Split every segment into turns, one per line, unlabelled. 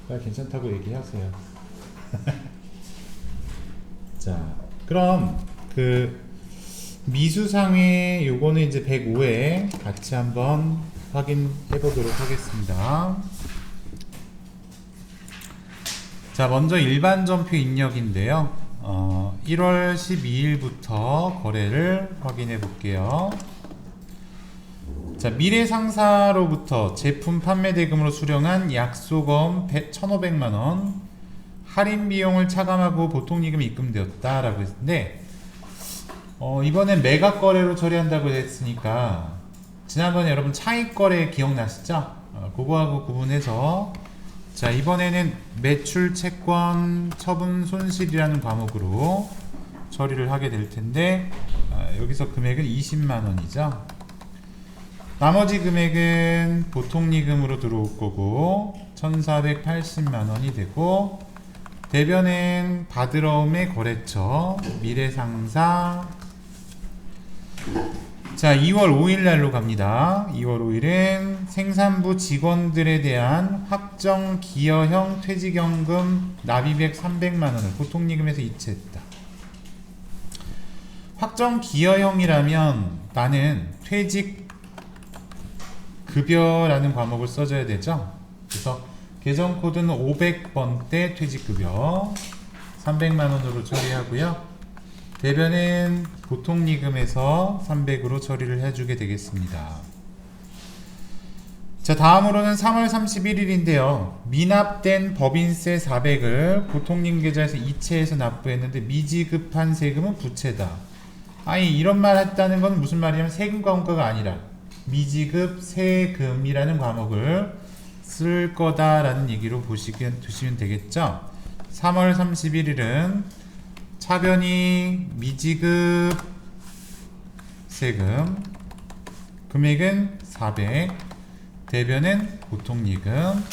빨리 괜찮다고 얘기하세요. 자, 그럼 그 미수상의 요거는 이제 105회 같이 한번 확인해 보도록 하겠습니다. 자, 먼저 일반 전표 입력인데요. 1월 12일부터 거래를 확인해 볼게요. 자, 미래상사로부터 제품 판매 대금으로 수령한 약속금 1,500만원 할인 비용을 차감하고 보통이금이 입금되었다 라고 했는데, 이번엔 매각 거래로 처리한다고 했으니까 지난번에 여러분 차익 거래 기억나시죠? 그거하고 구분해서, 자, 이번에는 매출 채권 처분 손실이라는 과목으로 처리를 하게 될 텐데, 여기서 금액은 20만원이죠. 나머지 금액은 보통이금으로 들어올 거고 1480만원이 되고, 대변은 받으러 음의 거래처 미래상사. 자, 2월 5일 날로 갑니다. 2월 5일은 생산부 직원들에 대한 확정 기여형 퇴직연금 납입액 300만원을 보통이금에서 이체했다. 확정 기여형이라면 나는 퇴직 급여라는 과목을 써줘야 되죠. 그래서 계정 코드는 500번대 퇴직급여 300만원으로 처리하고요. 대변은 보통이금에서 300으로 처리를 해주게 되겠습니다. 자, 다음으로는 3월 31일인데요. 미납된 법인세 400을 보통이금 계좌에서 이체해서 납부했는데 미지급한 세금은 부채다. 아니, 이런 말 했다는 건 무슨 말이냐면 세금과 원가가 아니라 미지급 세금이라는 과목을 쓸 거다라는 얘기로 두시면 되겠죠. 3월 31일은 차변이 미지급 세금, 금액은 400, 대변은 보통이금.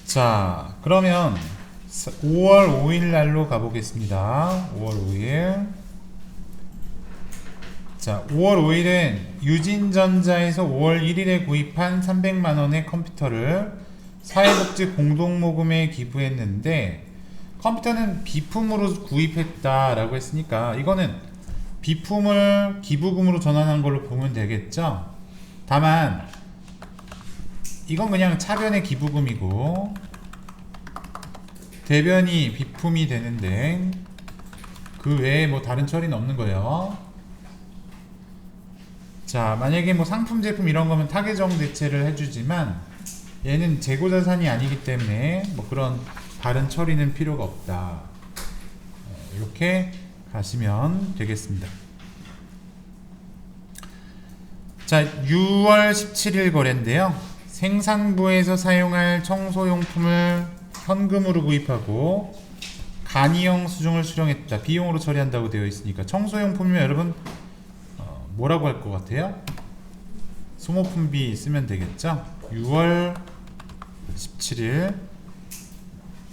자, 그러면 5월 5일 날로 가보겠습니다. 5월 5일. 자, 5월 5일은 유진전자에서 5월 1일에 구입한 300만원의 컴퓨터를 사회복지 공동모금에 기부했는데, 컴퓨터는 비품으로 구입했다라고 했으니까 이거는 비품을 기부금으로 전환한 걸로 보면 되겠죠. 다만 이건 그냥 차변의 기부금이고 대변이 비품이 되는데 그 외에 뭐 다른 처리는 없는 거예요. 자, 만약에 뭐 상품 제품 이런 거면 타계정 대체를 해주지만 얘는 재고자산이 아니기 때문에 뭐 그런 다른 처리는 필요가 없다. 이렇게 가시면 되겠습니다. 자, 6월 17일 거래인데요. 생산부에서 사용할 청소용품을 현금으로 구입하고 간이형 수중을 수령했다. 비용으로 처리한다고 되어 있으니까 청소용품이면 여러분 뭐라고 할 것 같아요? 소모품비 쓰면 되겠죠? 6월 17일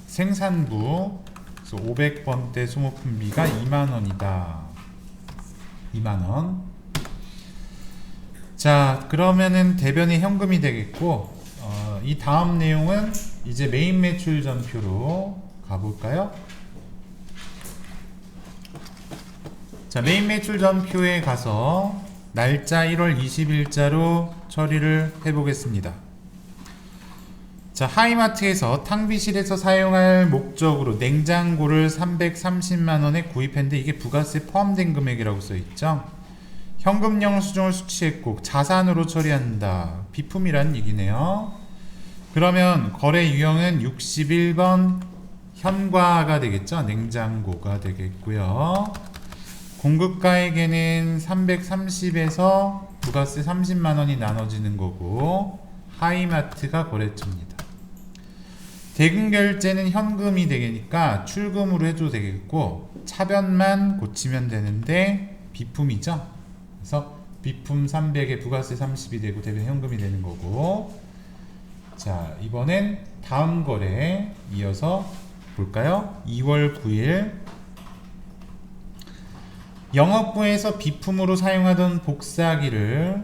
생산부 500번대 소모품비가 2만원이다. 2만원. 자, 그러면은 대변이 현금이 되겠고, 이 다음 내용은 이제 메인 매출 전표로 가볼까요? 자, 메인 매출 전표에 가서 날짜 1월 20일자로 처리를 해보겠습니다. 자, 하이마트에서 탕비실에서 사용할 목적으로 냉장고를 330만원에 구입했는데 이게 부가세 포함된 금액이라고 써있죠. 현금령 수중을 수취했고 자산으로 처리한다. 비품이라는 얘기네요. 그러면 거래 유형은 61번 현과가 되겠죠. 냉장고가 되겠고요. 공급가액에는 330에서 부가세 30만원이 나눠지는 거고 하이마트가 거래처입니다. 대금 결제는 현금이 되니까 출금으로 해도 되겠고 차변만 고치면 되는데 비품이죠. 그래서 비품 300에 부가세 30이 되고 대변 현금이 되는 거고. 자, 이번엔 다음 거래 이어서 볼까요? 2월 9일 영업부에서 비품으로 사용하던 복사기를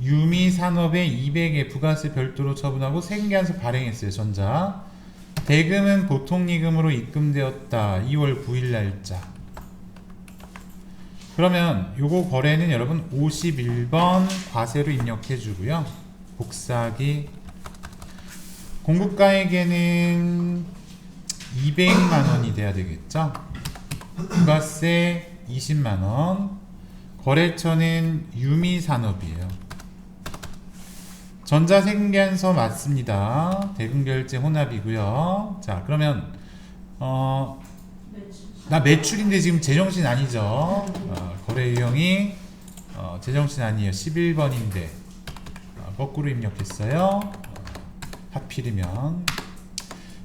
유미산업에 200에 부가세 별도로 처분하고 세금계산서 발행했어요. 전자. 대금은 보통이금으로 입금되었다. 2월 9일 날짜. 그러면 요거 거래는 여러분 51번 과세로 입력해 주고요. 복사하기. 공급가액에는 200만원이 돼야 되겠죠. 부가세 20만원. 거래처는 유미산업이에요. 전자세금계산서 맞습니다. 대금결제 혼합이고요. 자, 그러면 나 매출인데 지금 제정신 아니죠. 거래 유형이 제정신 아니에요. 11번인데 거꾸로 입력했어요. 하필이면.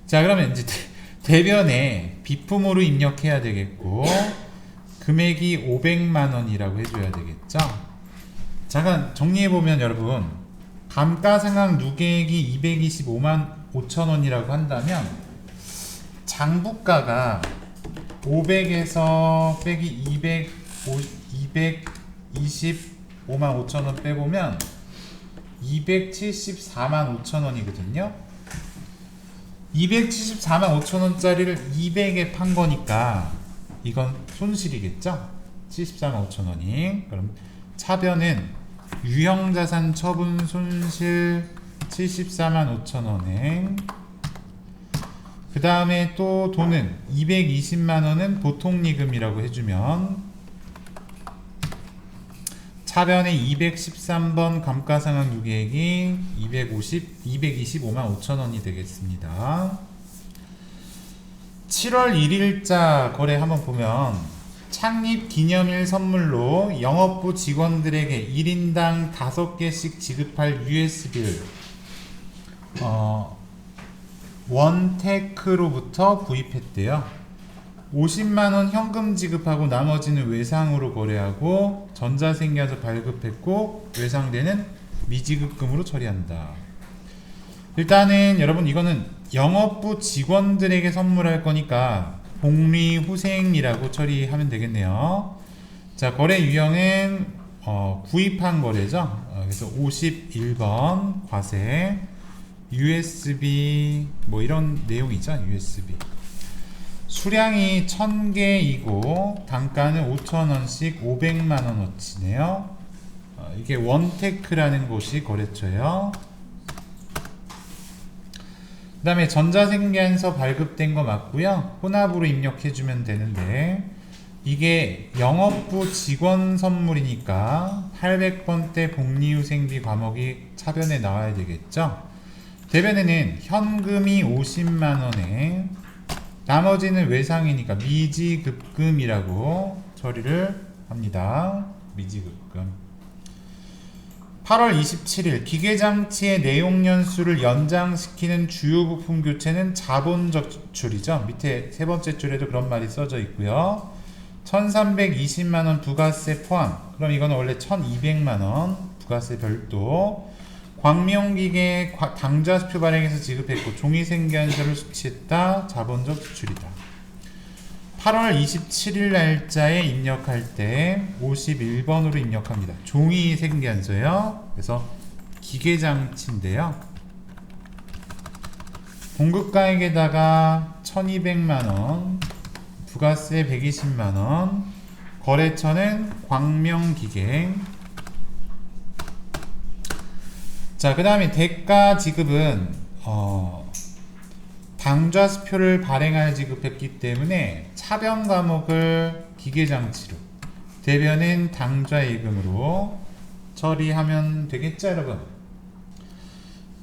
자, 그러면 이제 대변에 비품으로 입력해야 되겠고 금액이 500만원이라고 해줘야 되겠죠. 잠깐 정리해보면 여러분, 감가상각 누계액이 225만 5천원이라고 한다면 장부가가 500에서 빼기 225만 5천원 빼보면 274만 5천원이거든요. 274만 5천원짜리를 200에 판 거니까 이건 손실이겠죠? 74만 5천원이. 그럼 차변은 유형자산 처분 손실 74만 5천원에, 그 다음에 또 돈은 220만원은 보통이금이라고 해주면 차변의 213번 감가상각 누계액이 225만 5천원이 되겠습니다. 7월 1일자 거래 한번 보면 창립 기념일 선물로 영업부 직원들에게 1인당 5개씩 지급할 USB를 원테크로부터 구입했대요. 50만원 현금 지급하고 나머지는 외상으로 거래하고 전자세금계산서 발급했고 외상되는 미지급금으로 처리한다. 일단은 여러분 이거는 영업부 직원들에게 선물할 거니까 복리후생이라고 처리하면 되겠네요. 자, 거래 유형은 구입한 거래죠. 그래서 51번 과세 USB 뭐 이런 내용이죠. USB 수량이 1000개이고 단가는 5,000원씩 500만원어치네요. 이게 원테크라는 곳이 거래처예요. 그 다음에 전자세금계산서 발급된 거 맞고요. 혼합으로 입력해주면 되는데 이게 영업부 직원 선물이니까 800번대 복리후생비 과목이 차변에 나와야 되겠죠. 대변에는 현금이 50만원에 나머지는 외상이니까 미지급금이라고 처리를 합니다. 미지급금. 8월 27일 기계장치의 내용연수를 연장시키는 주요 부품 교체는 자본적출이죠. 밑에 세 번째 줄에도 그런 말이 써져 있고요. 1320만원 부가세 포함. 그럼 이거는 원래 1200만원 부가세 별도. 광명기계 당좌수표 발행해서 지급했고 종이세금계산서를 수취했다. 자본적 수출이다. 8월 27일 날짜에 입력할 때 51번으로 입력합니다. 종이세금계산서요. 그래서 기계장치인데요. 공급가액에다가 1200만원, 부가세 120만원, 거래처는 광명기계. 자, 그 다음에 대가 지급은 당좌수표를 발행하여 지급했기 때문에 차변 과목을 기계장치로, 대변은 당좌예금으로 처리하면 되겠죠, 여러분?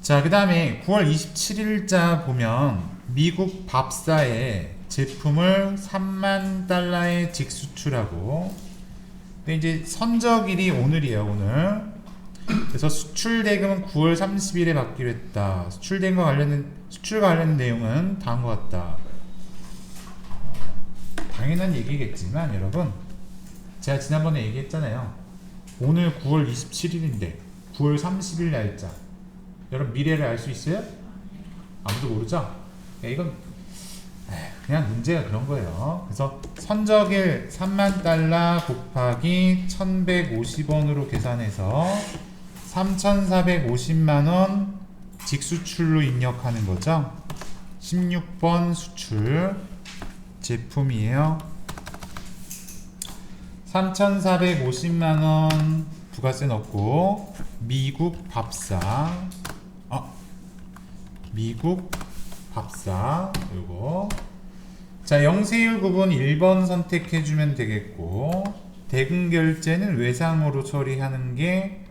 자, 그 다음에 9월 27일자 보면 미국 밥사에 제품을 3만 달러에 직수출하고, 근데 이제 선적일이 오늘이에요, 오늘. 그래서 수출 대금은 9월 30일에 받기로 했다. 수출과 관련된 내용은 다음과 같다. 당연한 얘기겠지만 여러분, 제가 지난번에 얘기했잖아요. 오늘 9월 27일인데 9월 30일 날짜. 여러분 미래를 알 수 있어요? 아무도 모르죠? 이건 그냥 문제가 그런 거예요. 그래서 선적일 3만 달러 곱하기 1150원으로 계산해서 3,450만원 직수출로 입력하는 거죠. 16번 수출 제품이에요. 3,450만원 부가세 넣고 미국 밥사 요거. 자, 영세율 구분 1번 선택해주면 되겠고, 대금 결제는 외상으로 처리하는 게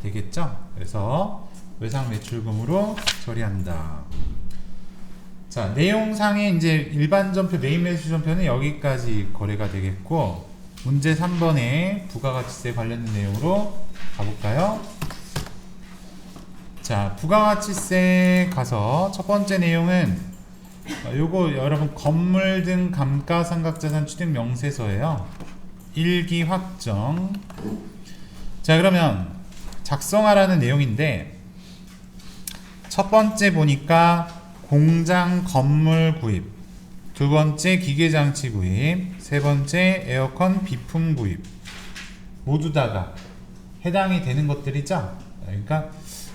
되겠죠. 그래서 외상 매출금으로 처리한다. 자, 내용상에 이제 일반 전표, 메인 매출 전표는 여기까지 거래가 되겠고, 문제 3번에 부가가치세 관련된 내용으로 가볼까요? 자, 부가가치세 가서 첫 번째 내용은 요거 여러분 건물 등 감가상각자산 취득 명세서예요. 일기 확정. 자, 그러면 작성하라는 내용인데, 첫 번째 보니까 공장 건물 구입, 두 번째 기계장치 구입, 세 번째 에어컨 비품 구입, 모두 다가 해당이 되는 것들이죠. 그러니까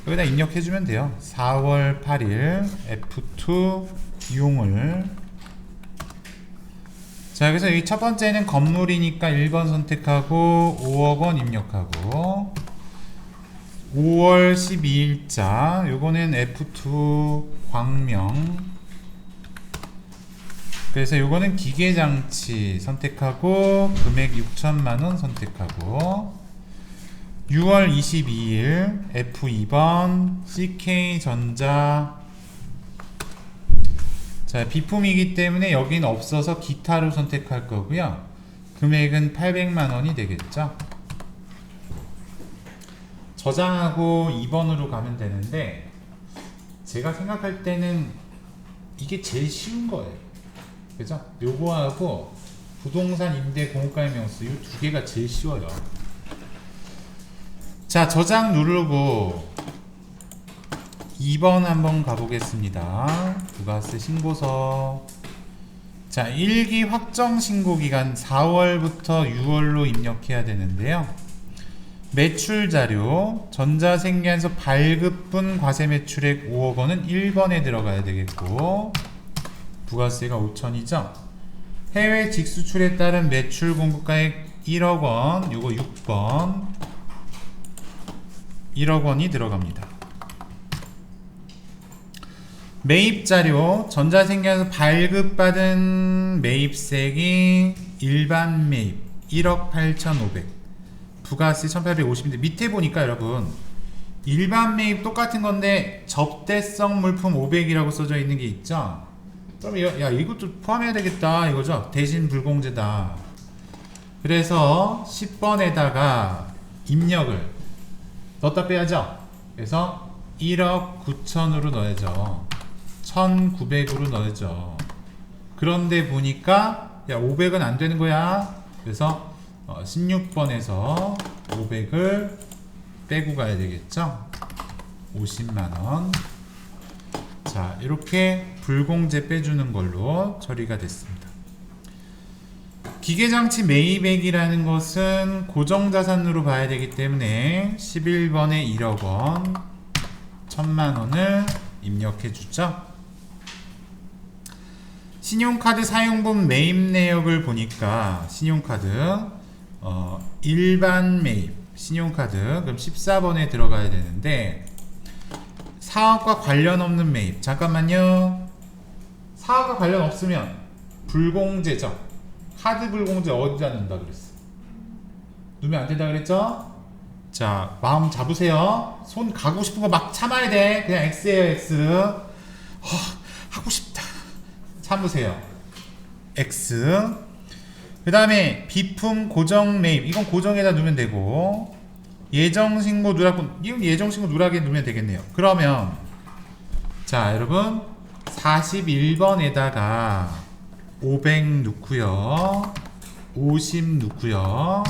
여기다 입력해주면 돼요. 4월 8일 F2 용을. 자, 그래서 이 첫 번째는 건물이니까 1번 선택하고 5억원 입력하고, 5월 12일자 요거는 F2 광명, 그래서 요거는 기계장치 선택하고 금액 6천만원 선택하고, 6월 22일 F2번 CK전자. 자, 비품이기 때문에 여긴 없어서 기타로 선택할 거고요. 금액은 800만원이 되겠죠. 저장하고 2번으로 가면 되는데, 제가 생각할 때는 이게 제일 쉬운 거예요. 그죠? 요거하고 부동산 임대 공급가액 명수, 이 두 개가 제일 쉬워요. 자, 저장 누르고 2번 한번 가보겠습니다. 부가세 신고서. 자, 일기 확정 신고 기간 4월부터 6월로 입력해야 되는데요. 매출 자료, 전자생계에서 발급분 과세 매출액 5억원은 1번에 들어가야 되겠고, 부가세가 5천이죠. 해외 직수출에 따른 매출 공급가액 1억원, 요거 6번 1억원이 들어갑니다. 매입 자료, 전자생계에서 발급받은 매입세액이 일반 매입 1억 8,500, 부가세 1,850인데, 밑에 보니까 여러분 일반 매입 똑같은 건데 접대성 물품 500이라고 써져 있는 게 있죠. 그럼 야, 이것도 포함해야 되겠다 이거죠. 대신 불공제다. 그래서 10번에다가 입력을 넣었다 빼야죠. 그래서 1억 9천으로 넣어야죠. 1900으로 넣어야죠. 그런데 보니까 야, 500은 안 되는 거야. 그래서 16번에서 500을 빼고 가야 되겠죠. 50만원. 자, 이렇게 불공제 빼주는 걸로 처리가 됐습니다. 기계장치 매입액이라는 것은 고정자산으로 봐야 되기 때문에 11번에 1억원 1000만원을 입력해 주죠. 신용카드 사용분 매입 내역을 보니까 신용카드 일반 매입 신용카드, 그럼 14번에 들어가야 되는데, 사업과 관련 없는 매입, 잠깐만요. 사업과 관련 없으면 불공제죠. 카드 불공제 어디다 넣는다 그랬어? 넣으면 안 된다 그랬죠? 자, 마음 잡으세요. 손 가고 싶은 거 막 참아야 돼. 그냥 X예요, X. 하고 싶다. 참으세요. X. 그 다음에 비품 고정 매입, 이건 고정에다 넣으면 되고, 예정신고 누락분, 이건 예정신고 누락에 넣으면 되겠네요. 그러면 자, 여러분 41번에다가 500 넣고요, 50 넣고요,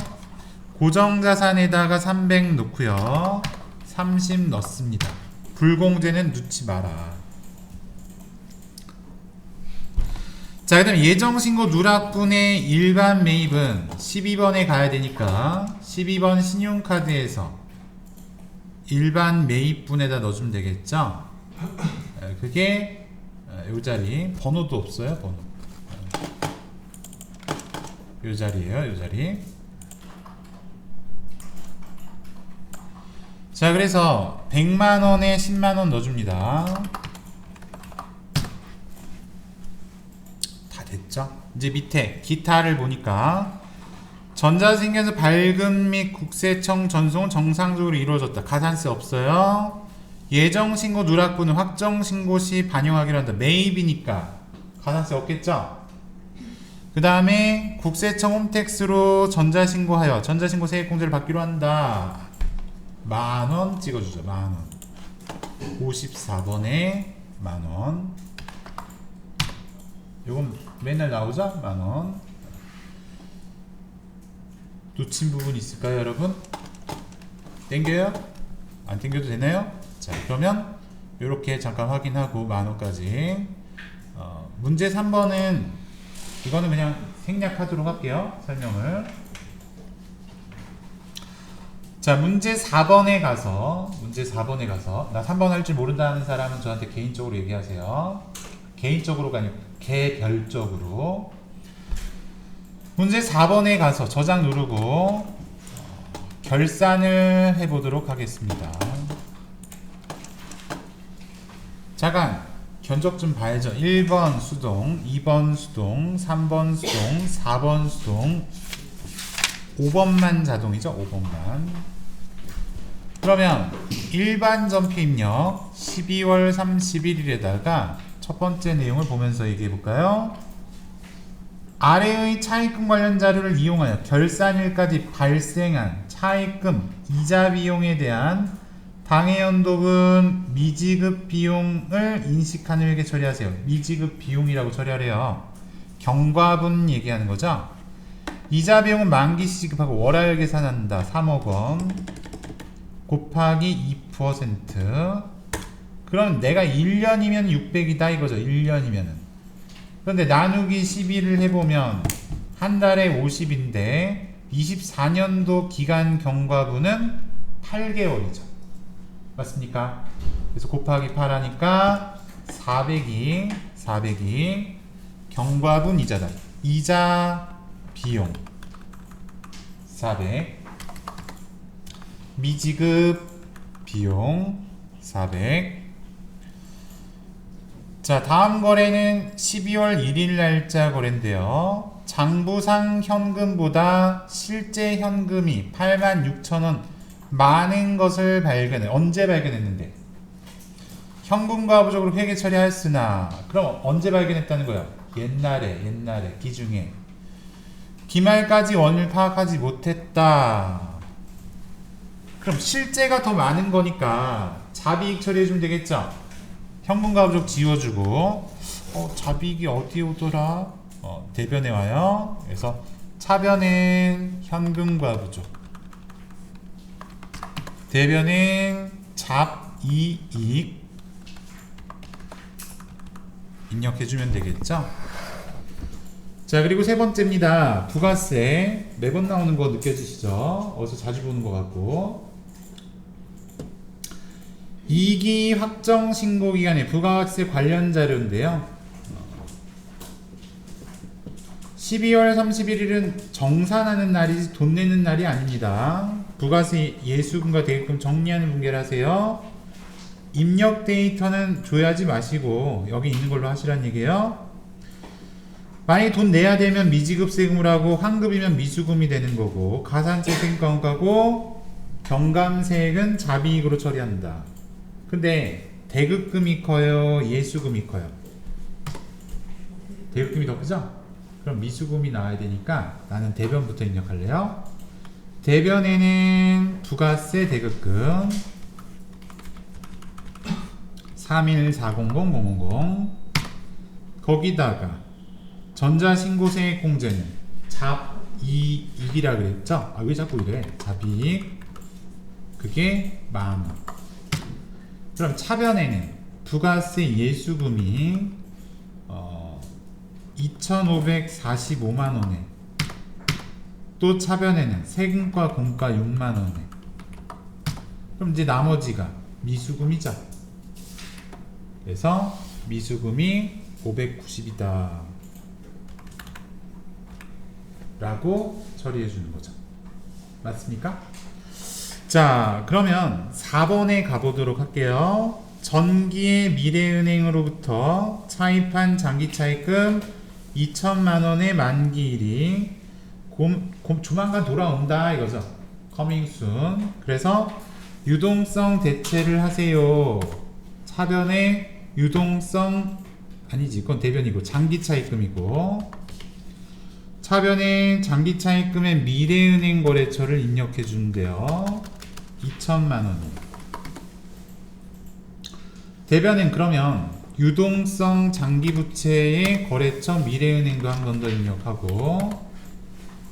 고정자산에다가 300 넣고요, 30 넣습니다. 불공제는 넣지 마라. 자, 그 다음 예정신고 누락분의 일반 매입은 12번에 가야 되니까 12번 신용카드에서 일반 매입분에다 넣어주면 되겠죠. 그게 요 자리, 번호도 없어요. 번호 요 자리에요. 요 자리. 자, 그래서 100만원에 10만원 넣어줍니다. 다 됐죠? 이제 밑에 기타를 보니까 전자증권에서 발급 및 국세청 전송은 정상적으로 이루어졌다. 가산세 없어요. 예정신고 누락분은 확정신고 시 반영하기로 한다. 매입이니까 가산세 없겠죠? 그 다음에 국세청 홈택스로 전자신고하여 전자신고 세액공제를 받기로 한다. 만원 찍어주죠. 만원. 54번에 만원. 요건 맨날 나오죠? 만원. 놓친 부분 있을까요, 여러분? 땡겨요? 안 땡겨도 되나요? 자, 그러면 요렇게 잠깐 확인하고 만원까지. 문제 3번은 이거는 그냥 생략하도록 할게요. 설명을. 자, 문제 4번에 가서 나 3번 할 줄 모른다는 사람은 저한테 개인적으로 얘기하세요. 개인적으로가 아니고 개별적으로. 문제 4번에 가서 저장 누르고 결산을 해보도록 하겠습니다. 잠깐 견적 좀 봐야죠. 1번 수동, 2번 수동, 3번 수동, 4번 수동, 5번만 자동이죠. 5번만. 그러면 일반 전표 입력 12월 31일에다가 첫 번째 내용을 보면서 얘기해 볼까요? 아래의 차입금 관련 자료를 이용하여 결산일까지 발생한 차입금 이자 비용에 대한 당해연도분 미지급 비용을 인식한 후에 처리하세요. 미지급 비용이라고 처리하래요. 경과분 얘기하는 거죠. 이자 비용은 만기시 지급하고 월할 계산한다. 3억 원 곱하기 2%. 그럼 내가 1년이면 600이다 이거죠. 1년이면은. 그런데 나누기 12를 해보면 한 달에 50인데 24년도 기간 경과분은 8개월이죠. 맞습니까? 그래서 곱하기 8 하니까 400이 경과분 이자다. 이자 비용 400, 미지급 비용 400. 자, 다음 거래는 12월 1일 날짜 거래인데요. 장부상 현금보다 실제 현금이 86,000원 많은 것을 발견해. 언제 발견했는데? 현금과 부적으로 회계 처리하였으나. 그럼 언제 발견했다는 거야? 옛날에 기중에 기말까지 원을 파악하지 못했다. 그럼 실제가 더 많은 거니까 자비익 처리해주면 되겠죠? 현금과 부적 지워주고 자비익이 어디에 오더라? 대변에 와요. 그래서 차변엔 현금과 부적, 대변엔 잡이익 입력해주면 되겠죠? 자, 그리고 세 번째입니다. 부가세. 매번 나오는 거 느껴지시죠? 어디서 자주 보는 것 같고. 2기 확정 신고 기간에 부가세 관련 자료인데요. 12월 31일은 정산하는 날이지 돈 내는 날이 아닙니다. 부가세 예수금과 대입금 정리하는 분계를 하세요. 입력 데이터는 조회하지 마시고 여기 있는 걸로 하시란 얘기예요. 만약에 돈 내야 되면 미지급 세금을 하고 환급이면 미수금이 되는 거고, 가산세 세금 가고 경감세액은 자비익으로 처리한다. 근데 대급금이 커요, 예수금이 커요? 대급금이 더 크죠? 그럼 미수금이 나와야 되니까 나는 대변부터 입력할래요. 대변에는 부가세 대급금 3140000 거기다가 전자신고세액 공제는 잡이익이라 그랬죠? 아, 왜 자꾸 이래? 잡이익 그게 만원. 그럼 차변에는 부가세 예수금이 2545만원에, 또 차변에는 세금과 공가 6만원에. 그럼 이제 나머지가 미수금이죠. 그래서 미수금이 590이다 라고 처리해 주는 거죠. 맞습니까? 자, 그러면 4번에 가보도록 할게요. 전기의 미래은행으로부터 차입한 장기차입금 2천만원의 만기일이 조만간 돌아온다 이거죠. coming soon. 그래서 유동성 대체를 하세요. 차변의 유동성 아니지, 그건 대변이고 장기차입금이고, 차변의 장기차입금의 미래은행 거래처를 입력해 준대요. 2천만원이. 대변은 그러면 유동성 장기부채의 거래처 미래은행도 한 번 더 입력하고,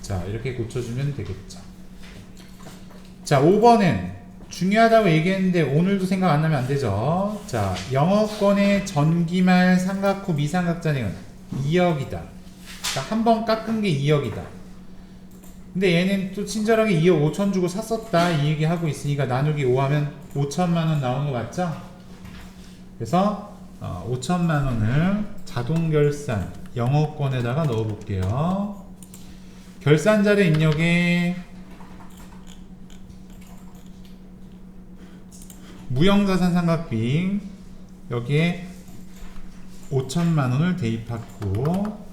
자 이렇게 고쳐주면 되겠죠. 자 5번은 중요하다고 얘기했는데 오늘도 생각 안 나면 안 되죠. 자 영업권의 전기말 상각 후 미상각잔액은 2억이다. 그러니까 한 번 깎은 게 2억이다. 근데 얘는 또 친절하게 2억 5천 주고 샀었다 이 얘기 하고 있으니까 나누기 5 하면 5천만원 나오는 거 맞죠? 그래서 5천만원을 자동결산 영업권에다가 넣어 볼게요. 결산자료 입력에 무형자산 상각비 여기에 5천만원을 대입하고,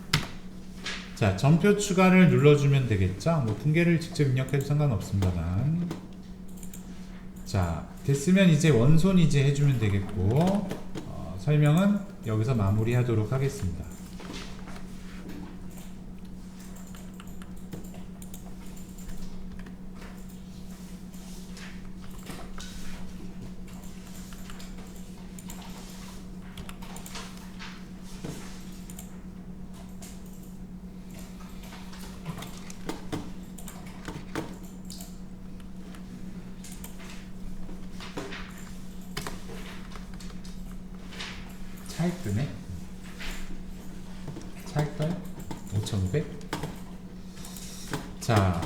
자 전표 추가를 눌러주면 되겠죠. 뭐 분계를 직접 입력해도 상관없습니다만. 자 됐으면 이제 원손이제 해주면 되겠고, 설명은 여기서 마무리하도록 하겠습니다. 차입금에 차입금 5,500. 자